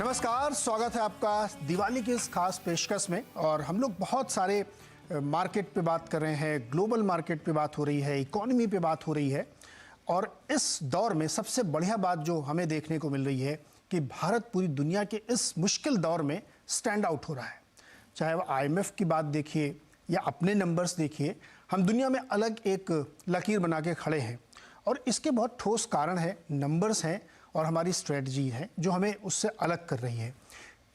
नमस्कार, स्वागत है आपका दिवाली की इस खास पेशकश में। और हम लोग बहुत सारे मार्केट पे बात कर रहे हैं, ग्लोबल मार्केट पे बात हो रही है, इकोनॉमी पे बात हो रही है। और इस दौर में सबसे बढ़िया बात जो हमें देखने को मिल रही है कि भारत पूरी दुनिया के इस मुश्किल दौर में स्टैंड आउट हो रहा है। चाहे वो IMF की बात देखिए या अपने नंबर्स देखिए, हम दुनिया में अलग एक लकीर बना के खड़े हैं। और इसके बहुत ठोस कारण है, नंबर्स हैं और हमारी स्ट्रेटजी है जो हमें उससे अलग कर रही है।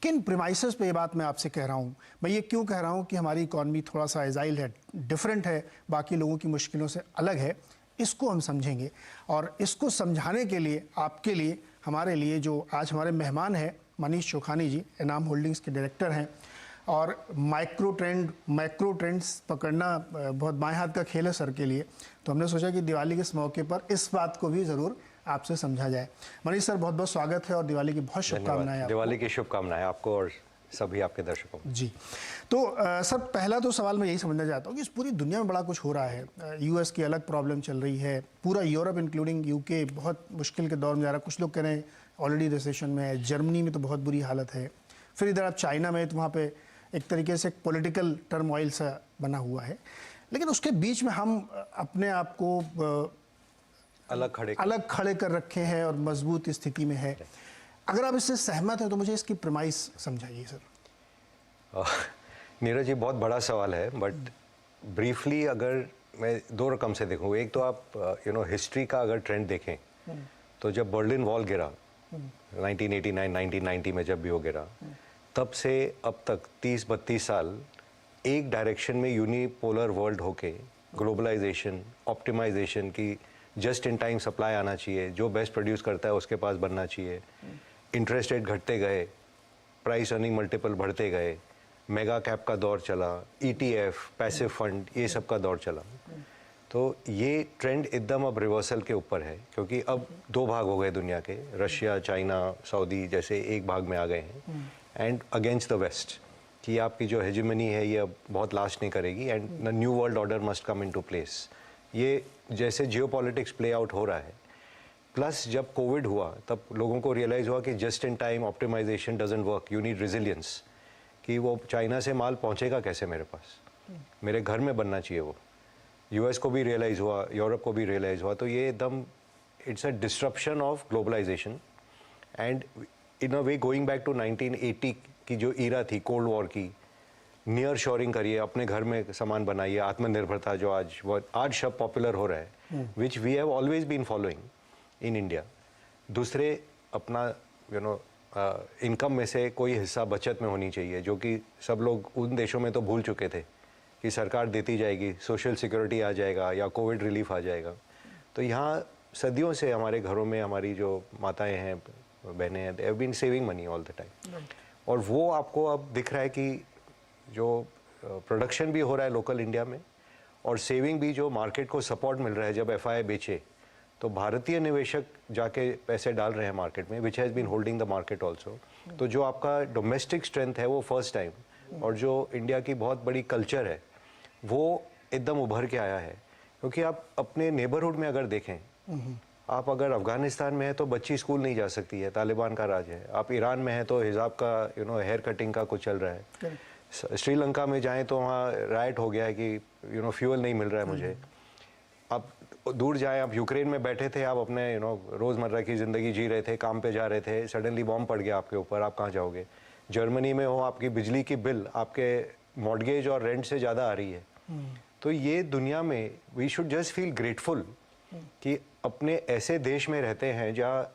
किन प्रीमाइसेस पे ये बात मैं आपसे कह रहा हूँ, मैं ये क्यों कह रहा हूँ कि हमारी इकॉनमी थोड़ा सा एजाइल है, डिफरेंट है, बाकी लोगों की मुश्किलों से अलग है, इसको हम समझेंगे। और इसको समझाने के लिए आपके लिए, हमारे लिए जो आज हमारे मेहमान हैं, मनीष चोखानी जी, इनाम होल्डिंग्स के डायरेक्टर हैं। और मैक्रो ट्रेंड्स पकड़ना बहुत बाएं हाथ का खेल है सर के लिए, तो हमने सोचा कि दिवाली के इस मौके पर इस बात को भी ज़रूर आपसे समझा जाए। मनीष सर, बहुत बहुत स्वागत है और दिवाली की बहुत शुभकामनाएं। दिवाली की शुभकामनाएं आपको और सभी आपके दर्शकों को। जी, तो सर पहला तो सवाल मैं यही समझना चाहता हूँ कि इस पूरी दुनिया में बड़ा कुछ हो रहा है। US की अलग प्रॉब्लम चल रही है, पूरा यूरोप इंक्लूडिंग UK बहुत मुश्किल के दौर में जा रहा है। कुछ लोग कह रहे हैं ऑलरेडी रिसेशन में है, जर्मनी में तो बहुत बुरी हालत है। फिर इधर आप चाइना में, तो वहाँ पे एक तरीके से पॉलिटिकल टर्मोइल सा बना हुआ है। लेकिन उसके बीच में हम अपने आप को अलग खड़े कर रखे हैं और मजबूत स्थिति में है। अगर आप इससे सहमत हैं तो मुझे इसकी प्रीमाइस समझाइए सर। नीरज जी, बहुत बड़ा सवाल है, बट ब्रीफली अगर मैं दो रकम से देखूँ, एक तो आप हिस्ट्री का अगर ट्रेंड देखें तो जब बर्लिन वॉल गिरा 1989-1990 में, जब भी वो गिरा, तब से अब तक 30-32 साल एक डायरेक्शन में यूनिपोलर वर्ल्ड होके ग्लोबलाइजेशन, ऑप्टिमाइजेशन की जस्ट इन टाइम सप्लाई आना चाहिए, जो बेस्ट प्रोड्यूस करता है उसके पास बनना चाहिए, इंटरेस्ट रेट घटते गए, प्राइस अर्निंग मल्टीपल बढ़ते गए, मेगा कैप का दौर चला, ETF, पैसिव फंड, ये सब का दौर चला। तो ये ट्रेंड एकदम अब रिवर्सल के ऊपर है, क्योंकि अब दो भाग हो गए दुनिया के, रशिया, चाइना, सऊदी जैसे एक भाग में आ गए हैं, एंड अगेंस्ट द वेस्ट, कि आपकी जो हेजेमनी है ये अब बहुत लास्ट नहीं करेगी, and the new world order must come into place. ये जैसे जियोपॉलिटिक्स प्ले आउट हो रहा है, प्लस जब कोविड हुआ तब लोगों को रियलाइज़ हुआ कि just in time optimisation doesn't work, you need resilience, कि वो चाइना से माल पहुंचेगा कैसे मेरे पास, मेरे घर में बनना चाहिए वो। US को भी रियलाइज़ हुआ, यूरोप को भी रियलाइज़ हुआ। तो ये एकदम it's a disruption of globalisation, and in a way going back to 1980 की जो ईरा थी कोल्ड वॉर की, नियर शोरिंग करिए, अपने घर में सामान बनाइए, आत्मनिर्भरता जो आज शब्द पॉपुलर हो रहा है, which we have always been following in India. दूसरे, अपना इनकम में से कोई हिस्सा बचत में होनी चाहिए, जो कि सब लोग उन देशों में तो भूल चुके थे कि सरकार देती जाएगी, सोशल सिक्योरिटी आ जाएगा या कोविड रिलीफ आ जाएगा। तो यहाँ सदियों से हमारे घरों में हमारी जो माताएं हैं, बहनें हैं, they have been saving money all the time. और वो आपको अब दिख रहा है कि जो प्रोडक्शन भी हो रहा है लोकल इंडिया में, और सेविंग भी, जो मार्केट को सपोर्ट मिल रहा है। जब FII बेचे तो भारतीय निवेशक जाके पैसे डाल रहे हैं मार्केट में, which has been holding the market also. तो जो आपका डोमेस्टिक स्ट्रेंथ है वो फर्स्ट टाइम, और जो इंडिया की बहुत बड़ी कल्चर है वो एकदम उभर के आया है। क्योंकि आप अपने नेबरहुड में अगर देखें, आप अगर अफगानिस्तान में है तो बच्ची स्कूल नहीं जा सकती है, तालिबान का राज है। आप ईरान में है तो हिजाब का हेयर कटिंग का कुछ चल रहा है। श्रीलंका में जाएं तो वहाँ राइट हो गया है कि फ्यूल नहीं मिल रहा है मुझे। आप दूर जाएं, आप यूक्रेन में बैठे थे, आप अपने रोज़मर्रा की ज़िंदगी जी रहे थे, काम पे जा रहे थे, सडनली बॉम्ब पड़ गया आपके ऊपर, आप कहाँ जाओगे? जर्मनी में हो, आपकी बिजली की बिल आपके मॉर्गेज और रेंट से ज़्यादा आ रही है। तो ये दुनिया में we should just feel grateful कि अपने ऐसे देश में रहते हैं जहाँ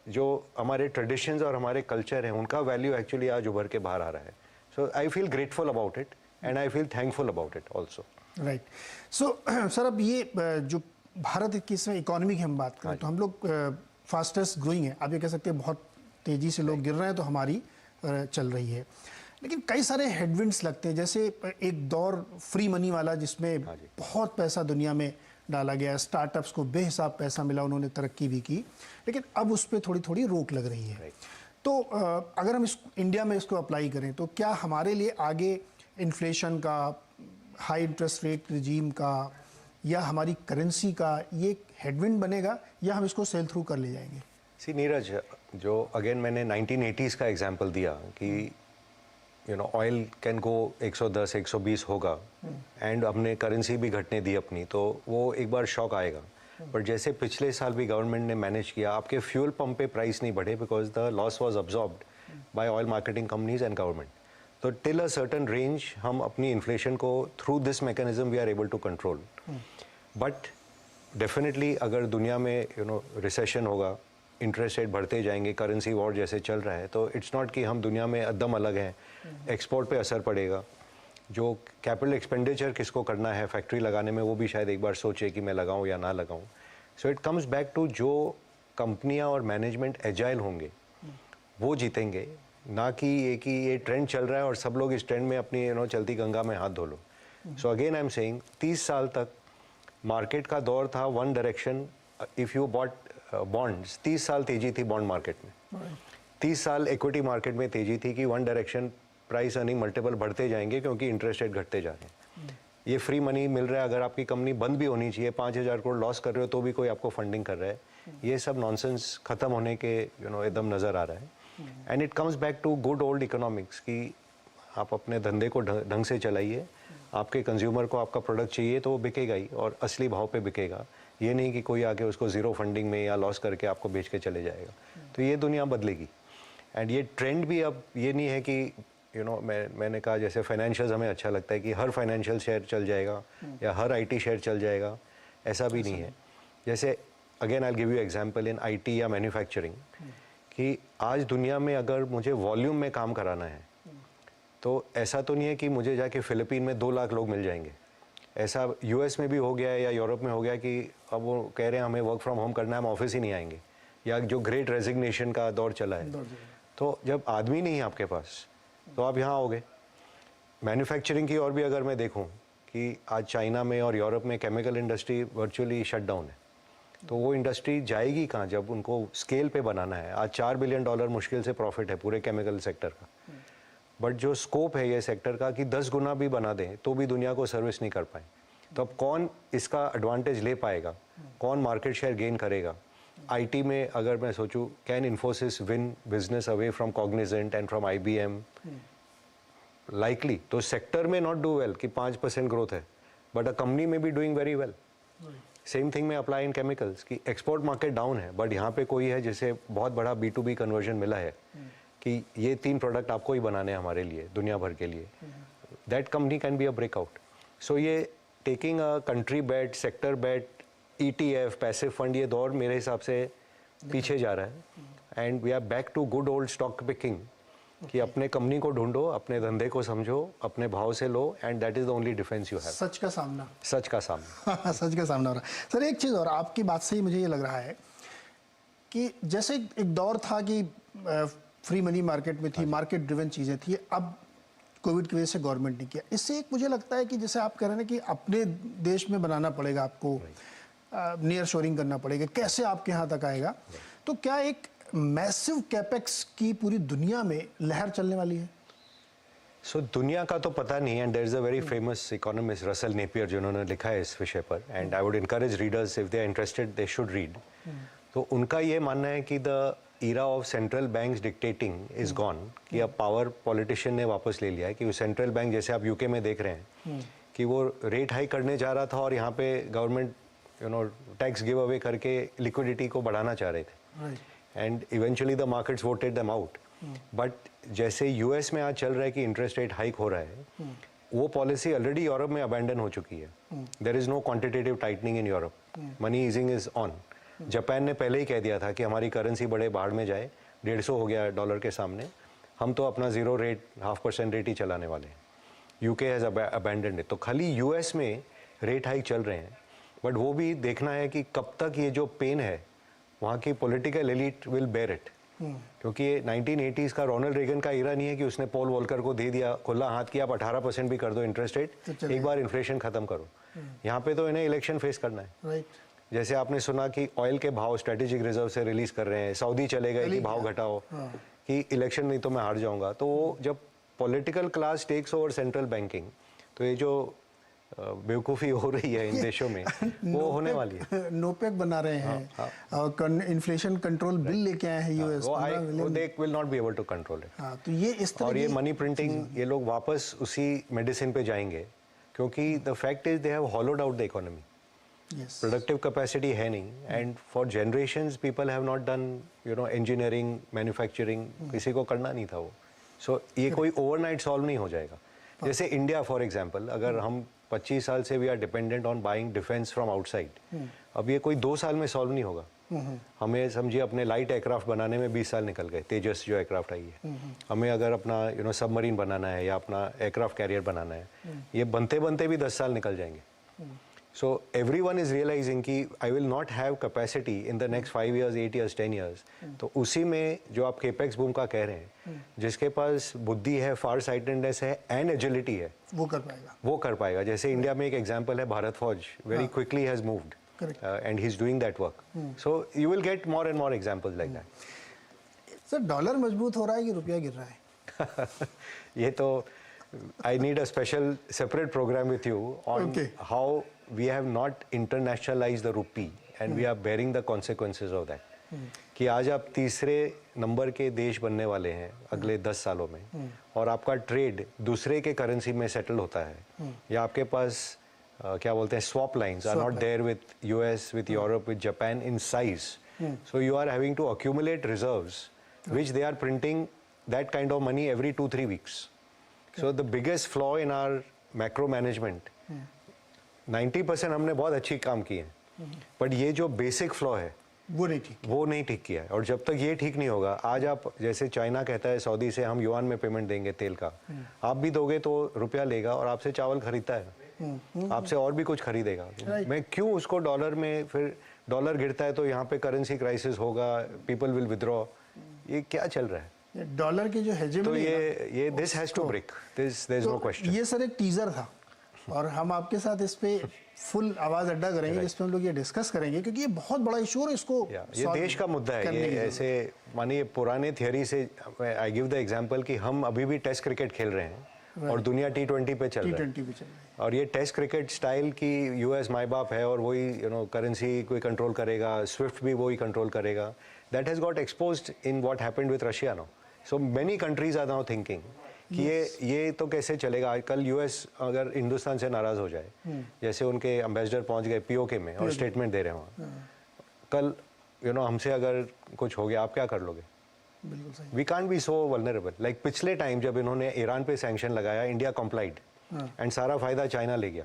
जो हमारे ट्रेडिशंस और हमारे कल्चर हैं उनका वैल्यू एक्चुअली आज उभर के बाहर आ रहा है। So I feel grateful about it and I feel thankful about it also. Right. So sir, अब ये जो भारत की इसमें इकोनॉमी की हम बात करें तो हम लोग फास्टेस्ट ग्रोइंग है, आप ये कह सकते हैं बहुत तेज़ी से लोग गिर रहे हैं तो हमारी चल रही है। लेकिन कई सारे हेडविंड्स लगते हैं, जैसे एक दौर फ्री मनी वाला जिसमें बहुत पैसा दुनिया में डाला गया, स्टार्टअप्स को बेहिसाब पैसा मिला, उन्होंने तरक्की भी की, लेकिन अब उस पर थोड़ी थोड़ी रोक लग रही है। तो अगर हम इंडिया में इसको अप्लाई करें तो क्या हमारे लिए आगे इन्फ्लेशन का, हाई इंटरेस्ट रेट रिजीम का या हमारी करेंसी का ये हेडविंड बनेगा, या हम इसको सेल थ्रू कर ले जाएंगे? सी नीरज, जो अगेन मैंने 1980s का एग्जांपल दिया कि ऑयल कैन गो 110 120 होगा एंड हमने करेंसी भी घटने दी अपनी, तो वो एक बार शॉक आएगा। बट जैसे पिछले साल भी गवर्नमेंट ने मैनेज किया, आपके फ्यूल पंप पे प्राइस नहीं बढ़े because the loss was absorbed by oil marketing companies and government. तो टिल अ सर्टेन रेंज हम अपनी इन्फ्लेशन को through this mechanism we are able to control. But definitely अगर दुनिया में रिसेशन होगा, इंटरेस्ट रेट बढ़ते जाएंगे, करेंसी वॉर जैसे चल रहा है, तो इट्स नॉट कि हम दुनिया में एकदम अलग हैं, एक्सपोर्ट पे असर पड़ेगा। जो कैपिटल एक्सपेंडिचर किसको करना है फैक्ट्री लगाने में, वो भी शायद एक बार सोचे कि मैं लगाऊं या ना लगाऊं। So it comes back to जो कंपनियां और मैनेजमेंट एजाइल होंगे वो जीतेंगे, ना कि ये ट्रेंड चल रहा है और सब लोग इस ट्रेंड में अपनी चलती गंगा में हाथ धो लो। So again I am saying 30 साल तक मार्केट का दौर था one direction. If you bought bonds, 30 साल तेजी थी बॉन्ड मार्केट में, 30 साल इक्विटी मार्केट में तेजी थी कि one direction price earning multiple बढ़ते जाएंगे क्योंकि इंटरेस्ट रेट घटते जा रहे हैं। ये फ्री मनी मिल रहा है, अगर आपकी कंपनी बंद भी होनी चाहिए, 5,000 करोड़ लॉस कर रहे हो तो भी कोई आपको फंडिंग कर रहा है, ये सब नॉनसेंस खत्म होने के एकदम नज़र आ रहा है। And it comes back to good old economics कि आप अपने धंधे को ढंग से चलाइए, आपके कंज्यूमर को आपका प्रोडक्ट चाहिए तो वो बिकेगा ही और असली भाव पे बिकेगा, ये नहीं कि कोई आके उसको ज़ीरो फंडिंग में या लॉस करके आपको बेच के चले जाएगा। तो ये दुनिया बदलेगी। एंड ये ट्रेंड भी अब ये नहीं है कि मैंने कहा जैसे फाइनेंशियल्स हमें अच्छा लगता है कि हर फाइनेंशियल शेयर चल जाएगा या हर आईटी शेयर चल जाएगा, ऐसा भी नहीं है। जैसे again I give you example in IT या मैन्युफैक्चरिंग कि आज दुनिया में अगर मुझे वॉल्यूम में काम कराना है तो ऐसा तो नहीं है कि मुझे जाके फिलीपीन में 2 लाख लोग मिल जाएंगे। ऐसा यूएस में भी हो गया है या यूरोप में हो गया कि अब वो कह रहे हैं हमें वर्क फ्रॉम होम करना है, हम ऑफिस ही नहीं आएंगे, या जो ग्रेट रेजिग्नेशन का दौर चला है। तो जब आदमी नहीं है आपके पास तो आप यहाँ आओगे। मैन्युफैक्चरिंग की और भी अगर मैं देखूँ कि आज चाइना में और यूरोप में chemical industry virtually shut down है, तो वो इंडस्ट्री जाएगी कहाँ जब उनको स्केल पे बनाना है। आज $4 बिलियन मुश्किल से प्रॉफिट है पूरे केमिकल सेक्टर का, बट जो स्कोप है ये सेक्टर का कि 10 गुना भी बना दें तो भी दुनिया को सर्विस नहीं कर पाए। तो अब कौन इसका एडवांटेज ले पाएगा, कौन मार्केट शेयर गेन करेगा? आईटी में अगर मैं सोचूं, can Infosys win business away from Cognizant and from IBM? Likely तो सेक्टर में नॉट डू वेल कि 5% ग्रोथ है, बट अ कंपनी में भी doing very well. Same thing में अप्लाई इन केमिकल्स कि एक्सपोर्ट मार्केट डाउन है बट यहाँ पे कोई है जिसे बहुत बड़ा B2B कन्वर्जन मिला है कि ये 3 प्रोडक्ट आपको ही बनाने हैं हमारे लिए, दुनिया भर के लिए। That company can be a breakout. So ये taking a country bet, sector bet, ETF, passive fund, ये दौर मेरे हिसाब से पीछे जा रहा है। And we are back to good old stock picking कि अपने कंपनी को ढूंढो, अपने धंधे को समझो, अपने भाव से लो, and that is the only defence you have. सच का सामना, सच का सामना। सच का सामना हो रहा है। सर एक चीज़ और, आपकी बात से ही मुझे ये लग रहा है कि जैसे एक दौर था कि फ्री मनी मार्केट में थी, मार्केट ड्रिवन चीज़ें थी, अब कोविड की वजह से गवर्नमेंट ने किया। इससे एक मुझे लगता है कि जैसे आप कह रहे हैं कि अपने देश में बनाना पड़ेगा आपको, नियर शोरिंग करना पड़ेगा, कैसे आपके यहाँ तक आएगा? तो क्या एक मैसिव कैपेक्स की पूरी दुनिया में लहर चलने वाली है? सो दुनिया का तो पता नहीं, and there is a very famous economist Russell Napier जिन्होंने लिखा है इस विषय पर, and I would encourage readers if they are interested they should read. तो उनका ये मानना है कि the era of central banks dictating is gone, कि अब पावर पॉलिटिशियन ने वापस ले लिया है कि सेंट्रल बैंक, जैसे आप यूके में देख रहे हैं कि वो रेट हाई करने जा रहा था और यहाँ पे गवर्नमेंट टैक्स गिव अवे करके लिक्विडिटी को बढ़ाना चाह रहे थे, and eventually the markets voted them out. But जैसे यूएस में आज चल रहा है कि इंटरेस्ट रेट हाइक हो रहा है, वो पॉलिसी ऑलरेडी यूरोप में अबैंडन हो चुकी है। There is no quantitative tightening in Europe, money easing is on. Japan ने पहले ही कह दिया था कि हमारी करेंसी बड़े बाढ़ में जाए, 150 हो गया डॉलर के सामने, हम तो अपना 0 रेट 0.5% रेट ही चलाने वाले हैं। UK has abandoned it. तो खाली यूएस में रेट हाइक चल रहे हैं, बट वो भी देखना है कि कब तक ये जो पेन है वहाँ की political elite will bear it. क्योंकि ये 1980s का रोनाल्ड रेगन का इरा नहीं है कि उसने पॉल वॉलकर को दे दिया खुला हाथ कि आप 18% भी कर दो इंटरेस्ट रेट, तो एक बार इन्फ्लेशन खत्म करो। यहाँ पे तो इन्हें इलेक्शन फेस करना है। राइट। जैसे आपने सुना कि ऑयल के भाव स्ट्रेटेजिक रिजर्व से रिलीज कर रहे हैं, सऊदी चले गए कि भाव घटाओ, कि इलेक्शन नहीं तो मैं हार जाऊंगा। तो जब political class takes over central banking, तो ये जो बेवकूफ़ी हो रही है इन देशों में वो होने वाली है। नोपेक बना रहे हैं और इन्फ्लेशन कंट्रोल बिल लेके आए हैं यूएस, वो they will not be able to control it. हाँ, तो ये इस तरह और ये मनी प्रिंटिंग, ये लोग वापस उसी मेडिसिन पे जाएंगे क्योंकि the fact is they have hollowed out the economy. Productive capacity है नहीं, and for generations people have not done engineering, manufacturing, किसी को करना नहीं था वो। सो ये कोई ओवरनाइट सॉल्व नहीं हो जाएगा। जैसे इंडिया फॉर एग्जांपल, अगर हम 25 साल से we are dependent on buying defence from outside, अब ये कोई 2 साल में सॉल्व नहीं होगा। हमें समझिए अपने लाइट एयरक्राफ्ट बनाने में 20 साल निकल गए, तेजस जो एयरक्राफ्ट आई है। हमें अगर अपना सबमरीन बनाना है या अपना एयरक्राफ्ट कैरियर बनाना है, ये बनते बनते भी 10 साल निकल जाएंगे। So everyone is realizing कि I will not have capacity in the next 5 years, 8 years, 10 years. तो उसी में जो आप केपेक्स बूम का कह रहे हैं, जिसके पास बुद्धि है, फार साइटेडनेस है एंड एजिलिटी है, वो कर पाएगा। जैसे इंडिया में एक एग्जांपल है, भारत फौज very quickly has moved and he is doing that work. So you will get more and more examples like that. Sir, dollar मजबूत हो रहा है कि रुपया गिर रहा है? ये तो I need a special separate program with you on how we have not internationalized the rupee and we are bearing the consequences of that. कि आज आप तीसरे नंबर के देश बनने वाले हैं अगले 10 सालों में, और आपका ट्रेड दूसरे के करेंसी में सेटल होता है, या आपके पास क्या बोलते हैं swap lines are not there with US, with Europe, with Japan in size. So you are having to accumulate reserves which they are printing that kind of money every 2-3 weeks. So the biggest flaw in our macro management, 90% हमने बहुत अच्छी काम की है, but ये जो basic flaw है वो नहीं ठीक किया है। और जब तक ये ठीक नहीं होगा, आज आप जैसे चाइना कहता है सऊदी से हम युआन में पेमेंट देंगे तेल का, आप भी दोगे तो रुपया लेगा और आपसे चावल खरीदता है, आपसे और भी कुछ खरीदेगा। मैं क्यों उसको डॉलर में, फिर डॉलर गिरता है तो यहाँ पे करेंसी क्राइसिस होगा, पीपल विल विथड्रॉ, ये क्या चल रहा है? डॉलर की जो हेजेमनी, तो ये this has to break, there is no question. ये सर एक टीजर था और हम आपके साथ इस पे फुल आवाज अड्डा करेंगे जिसमें हम लोग ये डिस्कस करेंगे, क्योंकि ये बहुत बड़ा इशू है और इसको ये देश का मुद्दा है। ये ऐसे मानिए पुराने थियरी से आई गिव द एग्जांपल कि हम अभी भी टेस्ट क्रिकेट खेल रहे हैं और दुनिया T20 पे चल रही है, और ये टेस्ट क्रिकेट स्टाइल की यूएस माई बाप है और वही करेंसी कोई कंट्रोल करेगा, स्विफ्ट भी वही कंट्रोल करेगा। That has got exposed in what happened with Russia now. So many countries are now thinking कि ये तो कैसे चलेगा। कल यूएस अगर हिंदुस्तान से नाराज हो जाए, जैसे उनके एम्बेसडर पहुंच गए पीओके में और स्टेटमेंट दे रहे हैं वहाँ, कल हमसे अगर कुछ हो गया, आप क्या कर लोगे? We can't be so vulnerable. Like पिछले टाइम जब इन्होंने ईरान पे सैंक्शन लगाया, इंडिया कंप्लाइड एंड सारा फायदा चाइना ले गया।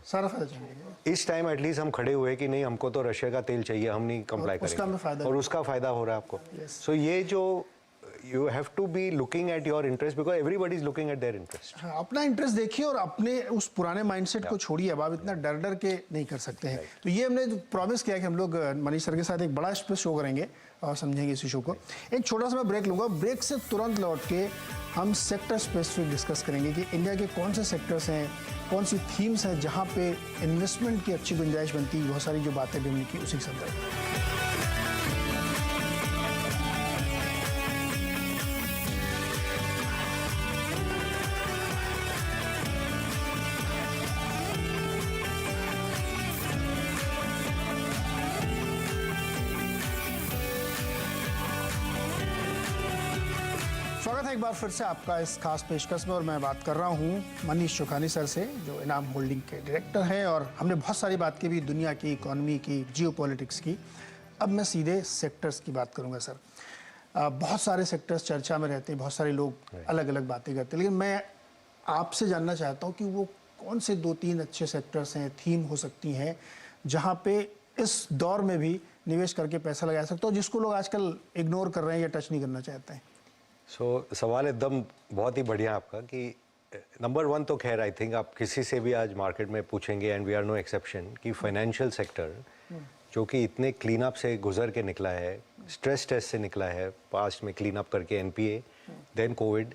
इस टाइम एटलीस्ट हम खड़े हुए कि नहीं, हमको तो रशिया का तेल चाहिए, हम नहीं कंप्लाई करेंगे, और उसका फायदा हो रहा है आपको। सो ये जो you have to be looking at your interest because everybody is looking at their interest. अपना इंटरेस्ट देखिए और अपने उस पुराने माइंडसेट को छोड़िए। अब आप इतना डर के नहीं कर सकते हैं। तो ये हमने प्रॉमिस किया कि हम लोग मनीष सर के साथ एक बड़ा स्पेस शो करेंगे और समझेंगे इस इशू को। एक छोटा सा मैं ब्रेक लूंगा, ब्रेक से तुरंत लौट के हम सेक्टर स्पेसिफिक डिस्कस करेंगे कि इंडिया के कौन से सेक्टर्स हैं, कौन सी थीम्स हैं जहाँ पे इन्वेस्टमेंट की अच्छी गुंजाइश बनती है। बहुत सारी जो बातें भी हमने की उसी संदर्भ में। स्वागत है एक बार फिर से आपका इस खास पेशकश में, और मैं बात कर रहा हूं मनीष चोखानी सर से, जो इनाम होल्डिंग के डायरेक्टर हैं। और हमने बहुत सारी बात की भी, दुनिया की इकोनॉमी की, जियोपॉलिटिक्स की। अब मैं सीधे सेक्टर्स की बात करूंगा सर। बहुत सारे सेक्टर्स चर्चा में रहते हैं, बहुत सारे लोग अलग अलग बातें करते हैं, लेकिन मैं आपसे जानना चाहता हूँ कि वो कौन से 2-3 अच्छे सेक्टर्स हैं, थीम हो सकती हैं, जहाँ पे इस दौर में भी निवेश करके पैसा लगाया सकता हो, जिसको लोग आजकल इग्नोर कर रहे हैं या टच नहीं करना चाहते हैं। सवाल एकदम बहुत ही बढ़िया आपका कि नंबर 1 तो खैर आई थिंक आप किसी से भी आज मार्केट में पूछेंगे, and we are no exception, कि फाइनेंशियल सेक्टर जो कि इतने क्लीन अप से गुजर के निकला है, स्ट्रेस टेस्ट से निकला है, पास्ट में क्लीन अप करके एनपीए, देन कोविड,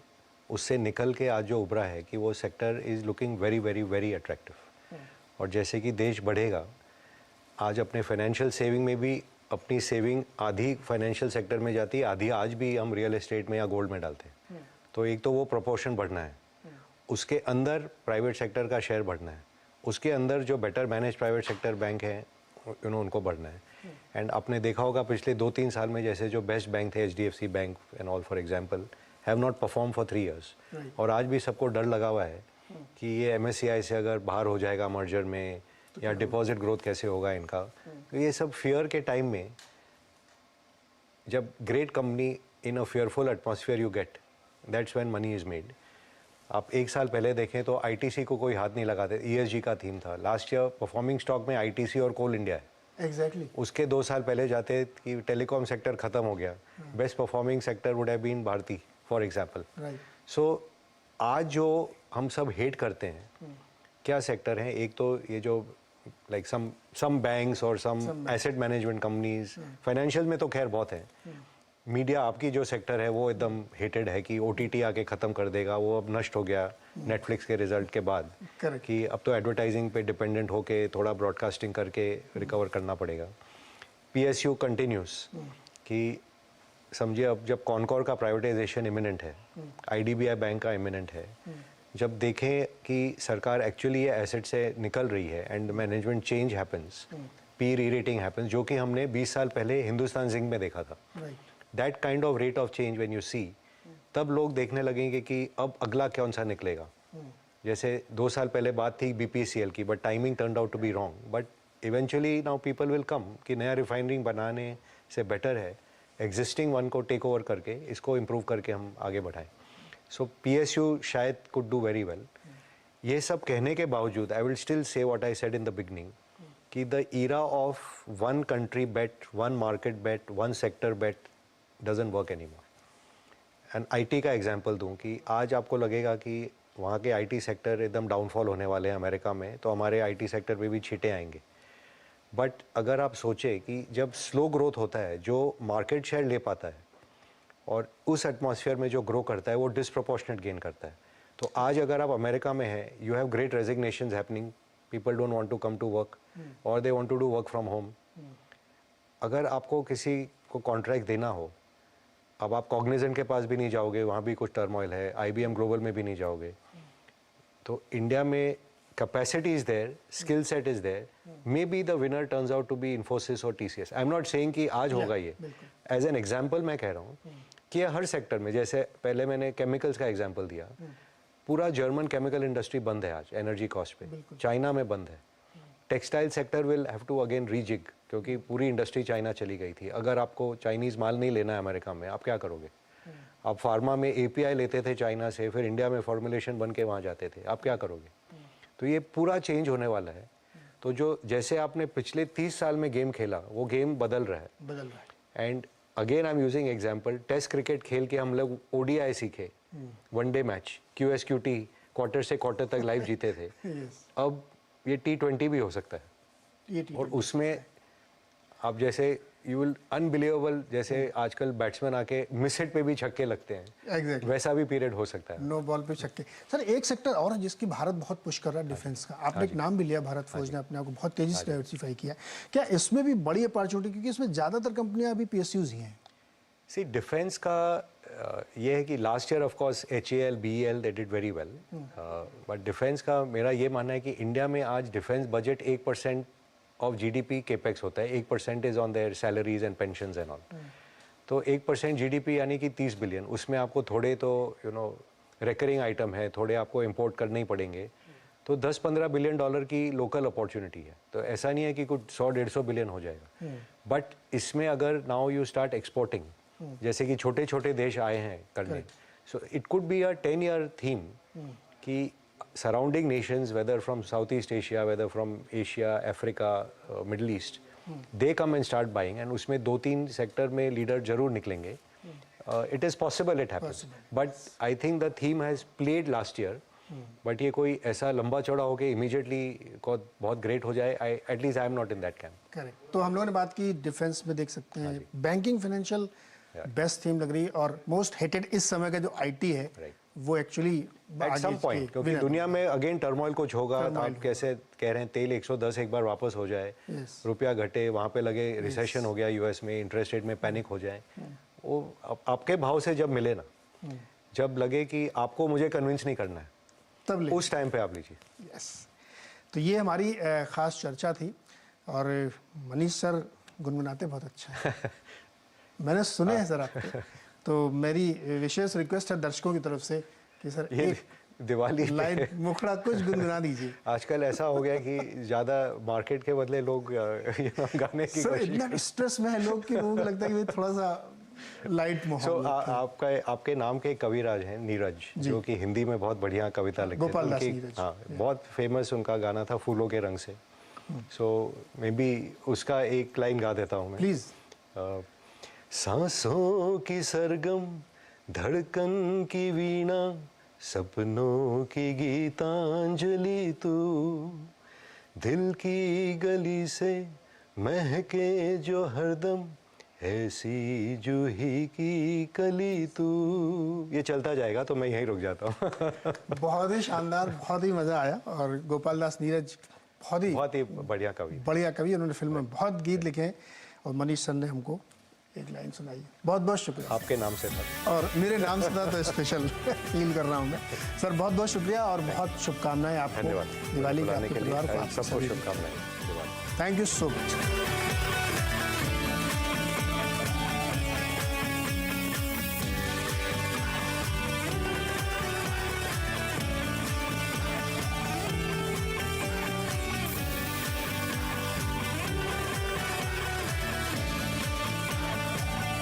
उससे निकल के आज जो उभरा है, कि वो sector is looking very very very attractive. और जैसे कि देश बढ़ेगा, आज अपने फाइनेंशियल सेविंग में भी अपनी सेविंग आधी फाइनेंशियल सेक्टर में जाती है, आधी आज भी हम रियल एस्टेट में या गोल्ड में डालते हैं। तो एक तो वो प्रोपोर्शन बढ़ना है, उसके अंदर प्राइवेट सेक्टर का शेयर बढ़ना है, उसके अंदर जो better manage private sector bank हैं उनको बढ़ना है। एंड आपने देखा होगा पिछले 2-3 साल में जैसे जो बेस्ट बैंक थे HDFC bank and all for example have not perform for 3 years. और आज भी सबको डर लगा हुआ है कि ये MSCI से अगर बाहर हो जाएगा मर्जर में या डिपॉजिट ग्रोथ कैसे होगा इनका। तो ये सब फियर के टाइम में जब great company in a fearful atmosphere you get, that's when money is made. आप 1 साल पहले देखें तो ITC को कोई हाथ नहीं लगाते, ESG का थीम था। लास्ट ईयर परफॉर्मिंग स्टॉक में ITC और कोल इंडिया है। एग्जैक्टली उसके 2 साल पहले जाते कि टेलीकॉम सेक्टर खत्म हो गया, best performing sector would have been Bharti for example. So आज जो हम सब हेट करते हैं क्या सेक्टर हैं, एक तो ये जो लाइक सम बैंक्स और सम एसेट मैनेजमेंट कंपनीज, फाइनेंशियल में तो खैर बहुत है। मीडिया आपकी जो सेक्टर है वो एकदम हेटेड है कि OTT आके ख़त्म कर देगा, वो अब नष्ट हो गया नेटफ्लिक्स के रिजल्ट के बाद कि अब तो एडवर्टाइजिंग पे डिपेंडेंट होके थोड़ा ब्रॉडकास्टिंग करके रिकवर करना पड़ेगा। PSU कंटिन्यूस कि समझिए अब जब कॉनकॉर का प्राइवेटाइजेशन इमिनेंट है, IDBI बैंक का इमिनेंट है, जब देखें कि सरकार एक्चुअली ये एसेट से निकल रही है and management change happens, P rerating happens, जो कि हमने 20 साल पहले हिंदुस्तान जिंक में देखा था। That kind of rate of change when you see, तब लोग देखने लगेंगे कि अब अगला कौन सा निकलेगा। जैसे 2 साल पहले बात थी BPCL की, but timing turned out to be wrong, but eventually now people will come कि नया रिफाइनरिंग बनाने से बेटर है एग्जिस्टिंग वन को टेक ओवर करके इसको इम्प्रूव करके हम आगे बढ़ाएं। सो PSU शायद कुड डू वेरी वेल। ये सब कहने के बावजूद I will still say what I said in the beginning कि the era of one country bet, one market bet, one sector bat doesn't work anymore. And IT का example दूं कि आज आपको लगेगा कि वहाँ के IT सेक्टर एकदम डाउनफॉल होने वाले हैं अमेरिका में, तो हमारे IT सेक्टर पे भी छींटे आएंगे। बट अगर आप सोचें कि जब स्लो ग्रोथ होता है, जो मार्केट शेयर ले पाता है और उस एटमॉस्फेयर में जो ग्रो करता है वो डिसप्रोपोर्शनेट गेन करता है। तो आज अगर आप अमेरिका में हैं, you have great resignations happening, people don't want to come to work और they want to do work from home. अगर आपको किसी को कॉन्ट्रैक्ट देना हो, अब आप कॉग्निजेंट के पास भी नहीं जाओगे, वहाँ भी कुछ टर्मोइल है, IBM ग्लोबल में भी नहीं जाओगे। तो इंडिया में capacity is there, skill set is there, maybe the winner turns out to be Infosys or TCS. I'm not saying कि आज होगा ये, as an example मैं कह रहा हूँ कि ये हर सेक्टर में, जैसे पहले मैंने केमिकल्स का एग्जांपल दिया, पूरा जर्मन केमिकल इंडस्ट्री बंद है आज एनर्जी कॉस्ट पे, चाइना में बंद है। Textile sector will have to again rejig, क्योंकि पूरी इंडस्ट्री चाइना चली गई थी। अगर आपको चाइनीज़ माल नहीं लेना है अमेरिका में, आप क्या करोगे? आप फार्मा में API लेते थे चाइना से, फिर इंडिया में फॉर्मुलेशन बन के वहाँ जाते थे, आप क्या करोगे? तो ये पूरा चेंज होने वाला है। तो जो जैसे आपने पिछले 30 साल में गेम खेला, वो गेम बदल रहा है। And again I am using example, test cricket खेल के हम लोग ODI सीखे, वनडे मैच, QSQT, क्वार्टर से क्वार्टर तक लाइव जीते थे। अब ये T20 भी हो सकता है और उसमें आप जैसे यू विल अनबिलीवेबल, जैसे आजकल बैट्समैन आके मिस हिट पे भी छक्के लगते हैं, वैसा भी पीरियड हो सकता है। नो बॉल पे छक्के। सर एक सेक्टर और है जिसकी भारत बहुत पुश कर रहा है, डिफेंस का। आपने एक नाम भी लिया, भारत फौज ने अपने आप को बहुत तेजी से डाइवर्सिफाई किया। क्या इसमें भी बड़ी अपॉर्चुनिटी, क्योंकि इसमें ज़्यादातर कंपनियां अभी PSUs ही हैं? सी डिफेंस का ये है कि last year of course HAL, BEL they did very well, but defence का मेरा ये मानना है कि इंडिया में आज defence budget 1% of GDP capex होता है, 1% is on their salaries and pensions and all. तो 1% GDP यानी कि 30 बिलियन, उसमें आपको थोड़े तो रिकरिंग आइटम है, थोड़े आपको इंपोर्ट करने ही पड़ेंगे, तो 10-15 बिलियन डॉलर की लोकल अपॉर्चुनिटी है। तो ऐसा नहीं है कि कुछ 100-150 बिलियन हो जाएगा, बट इसमें अगर नाउ यू स्टार्ट एक्सपोर्टिंग, जैसे कि छोटे छोटे देश आए हैं करने, so it could be a 10-year theme कि surrounding nations, whether from Southeast Asia, whether from Asia, Africa, Middle East, they come and start buying, and उसमें 2-3 सेक्टर में लीडर जरूर निकलेंगे। It is possible it happens, but I think the theme has played last year, but ये कोई ऐसा लंबा चौड़ा हो के immediately बहुत ग्रेट हो जाए, at least I am not in that camp. Correct. तो हम लोगों ने बात की डिफेंस में, देख सकते हैं बैंकिंग फाइनेंशियल बेस्ट थीम लग रही है, और मोस्ट हेटेड इस समय का जो IT है वो एक्चुअली एट सम पॉइंट, क्योंकि दुनिया में अगेन टर्मोइल कुछ होगा। आप कैसे कह रहे हैं तेल 110 एक बार वापस हो जाए, रुपया घटे, वहाँ पे लगे रिसेशन हो गया US में, इंटरेस्ट रेट में पैनिक हो जाए, वो आपके भाव से जब मिले ना, जब लगे कि आपको मुझे कन्विंस नहीं करना है, तब उस टाइम पे आप लीजिए। यस। तो ये हमारी ख़ास चर्चा थी और मनीष सर गुनगुनाते बहुत अच्छा है। मैंने सुने हैं सर आपके, तो मेरी विशेष रिक्वेस्ट है दर्शकों की तरफ से कि सर एक दिवाली लाइन मुखड़ा कुछ गुनगुना दीजिए। आजकल ऐसा हो गया कि ज़्यादा मार्केट के बदले लोग गाने की सर इतना स्ट्रेस में है लोग कि लोगों को लगता है कि थोड़ा सा लाइट माहौल। आपके नाम के कविराज हैं नीरज, जो कि हिंदी में बहुत बढ़िया कविता लिखते गोपाल दास थे। नीरज। हाँ, बहुत फेमस उनका गाना था फूलों के रंग से। सो मे बी उसका एक लाइन गा देता हूँ मैं। प्लीज। सांसों की सरगम धड़कन की वीणा, सपनों की गीतांजलि तू, दिल की गली से महके जो हरदम, ऐसी जूही की कली तू। ये चलता जाएगा तो मैं यहीं रुक जाता हूँ। बहुत ही शानदार, बहुत ही मज़ा आया। और गोपाल दास नीरज बहुत ही बढ़िया कवि, बढ़िया कवि, उन्होंने फिल्म में बहुत गीत लिखे हैं और मनीष सर ने हमको एक लाइन सुनाई है। बहुत बहुत शुक्रिया। आपके नाम से था और मेरे नाम से था तो स्पेशल फील कर रहा हूँ मैं। सर बहुत बहुत शुक्रिया और बहुत शुभकामनाएं आपको। धन्यवाद दिवाली का बुलाने आपके के लिए, परिवार को, आप सबको शुभकामनाएं। Thank you so much.